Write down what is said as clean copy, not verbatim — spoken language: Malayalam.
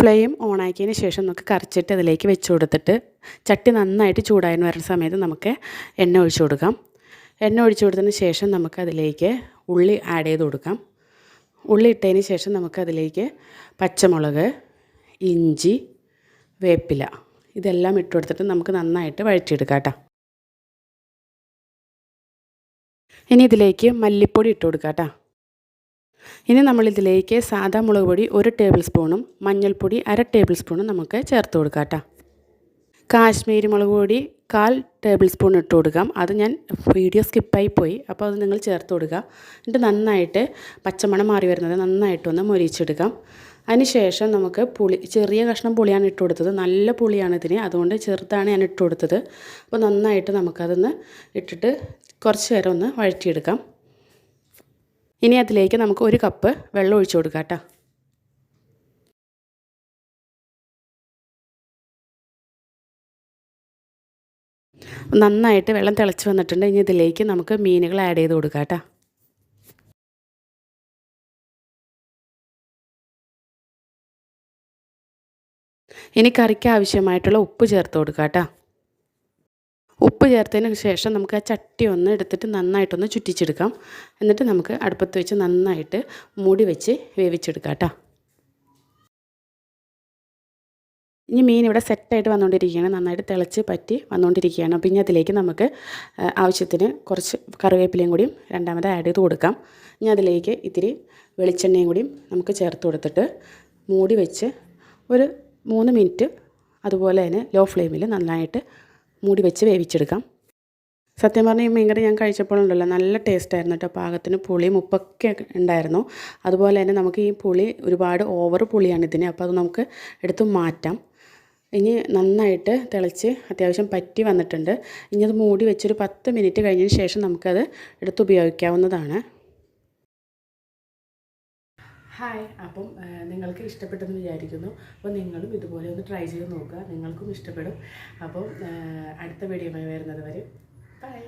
ഫ്ലെയിം ഓണാക്കിയതിന് ശേഷം നമുക്ക് കറിച്ചിട്ട് അതിലേക്ക് വെച്ച് കൊടുത്തിട്ട് ചട്ടി നന്നായിട്ട് ചൂടായി വരുന്ന സമയത്ത് നമുക്ക് എണ്ണ ഒഴിച്ചു കൊടുക്കാം. എണ്ണ ഒഴിച്ചു കൊടുത്തതിന് ശേഷം നമുക്കതിലേക്ക് ഉള്ളി ആഡ് ചെയ്ത് കൊടുക്കാം. ഉള്ളി ഇട്ടതിന് ശേഷം നമുക്കതിലേക്ക് പച്ചമുളക്, ഇഞ്ചി, വേപ്പില ഇതെല്ലാം ഇട്ട് കൊടുത്തിട്ട് നമുക്ക് നന്നായിട്ട് വഴറ്റിയെടുക്കാം കേട്ടോ. ഇനി ഇതിലേക്ക് മല്ലിപ്പൊടി ഇട്ട് കൊടുക്കാം കേട്ടോ. ഇനി നമ്മളിതിലേക്ക് സാദാ മുളക് പൊടി 1 ടേബിൾ സ്പൂണും മഞ്ഞൾപ്പൊടി 1/2 ടേബിൾ സ്പൂണും നമുക്ക് ചേർത്ത് കൊടുക്കാം കേട്ടോ. കാശ്മീരി മുളക് പൊടി 1/4 ടേബിൾ സ്പൂൺ ഇട്ട് കൊടുക്കാം. അത് ഞാൻ വീഡിയോ സ്കിപ്പായി പോയി, അപ്പോൾ അത് നിങ്ങൾ ചേർത്ത് കൊടുക്കുക. എന്നിട്ട് നന്നായിട്ട് പച്ചമണം മാറി വരുന്നത് നന്നായിട്ടൊന്ന് മൊരിച്ചെടുക്കാം. അതിനുശേഷം നമുക്ക് ചെറിയ കഷ്ണം പുളിയാണ് ഇട്ട് കൊടുത്തത്. നല്ല പുളിയാണ് ഇതിന്, അതുകൊണ്ട് ചെറുതാണ് ഞാൻ ഇട്ട് കൊടുത്തത്. അപ്പോൾ നന്നായിട്ട് നമുക്കതൊന്ന് ഇട്ടിട്ട് കുറച്ച് നേരം ഒന്ന് വഴറ്റിയെടുക്കാം. ഇനി അതിലേക്ക് നമുക്ക് 1 കപ്പ് വെള്ളം ഒഴിച്ചു കൊടുക്കാം കേട്ടോ. നന്നായിട്ട് വെള്ളം തിളച്ച് വന്നിട്ടുണ്ട്. ഇനി ഇതിലേക്ക് നമുക്ക് മീനുകൾ ആഡ് ചെയ്ത് കൊടുക്കാം കേട്ടോ. ഇനി കറിക്ക് ആവശ്യമായിട്ടുള്ള ഉപ്പ് ചേർത്ത് കൊടുക്കാം കേട്ടോ. ഉപ്പ് ചേർത്തതിന് ശേഷം നമുക്ക് ആ ചട്ടി ഒന്ന് എടുത്തിട്ട് നന്നായിട്ടൊന്ന് ചുറ്റിച്ചെടുക്കാം. എന്നിട്ട് നമുക്ക് അടുപ്പത്ത് വെച്ച് നന്നായിട്ട് മൂടി വെച്ച് വേവിച്ചെടുക്കാം കേട്ടോ. ഇനി മീൻ ഇവിടെ സെറ്റായിട്ട് വന്നുകൊണ്ടിരിക്കുകയാണ്, നന്നായിട്ട് തിളച്ച് പറ്റി വന്നുകൊണ്ടിരിക്കുകയാണ്. അപ്പോൾ ഇനി അതിലേക്ക് നമുക്ക് ആവശ്യത്തിന് കുറച്ച് കറിവേപ്പിലയും കൂടിയും രണ്ടാമത് ആഡ് ചെയ്ത് കൊടുക്കാം. ഇനി അതിലേക്ക് ഇത്തിരി വെളിച്ചെണ്ണയും കൂടിയും നമുക്ക് ചേർത്ത് കൊടുത്തിട്ട് മൂടി വെച്ച് ഒരു 3 മിനിറ്റ് അതുപോലെ തന്നെ ലോ ഫ്ലെയിമിൽ നന്നായിട്ട് മൂടി വെച്ച് വേവിച്ചെടുക്കാം. സത്യം പറഞ്ഞാൽ ഈ മീൻകറി ഞാൻ കഴിച്ചപ്പോഴുണ്ടല്ലോ നല്ല ടേസ്റ്റായിരുന്നു കേട്ടോ. പാകത്തിന് പുളിയും ഉപ്പൊക്കെ ഉണ്ടായിരുന്നു. അതുപോലെ തന്നെ നമുക്ക് ഈ പുളി ഒരുപാട് ഓവർ പുളിയാണ് ഇതിന്, അപ്പോൾ അത് നമുക്ക് എടുത്ത് മാറ്റാം. ഇനി നന്നായിട്ട് തിളച്ച് അത്യാവശ്യം പറ്റി വന്നിട്ടുണ്ട്. ഇനി അത് മൂടി വെച്ചൊരു 10 മിനിറ്റ് കഴിഞ്ഞതിന് ശേഷം നമുക്കത് എടുത്ത് ഉപയോഗിക്കാവുന്നതാണ്. ഹായ്, അപ്പം നിങ്ങൾക്ക് ഇഷ്ടപ്പെട്ടെന്ന് വിചാരിക്കുന്നു. അപ്പോൾ നിങ്ങളും ഇതുപോലെ ഒന്ന് ട്രൈ ചെയ്ത് നോക്കുക, നിങ്ങൾക്കും ഇഷ്ടപ്പെടും. അപ്പം അടുത്ത വീഡിയോയുമായി വരുന്നത് വരെ ബൈ.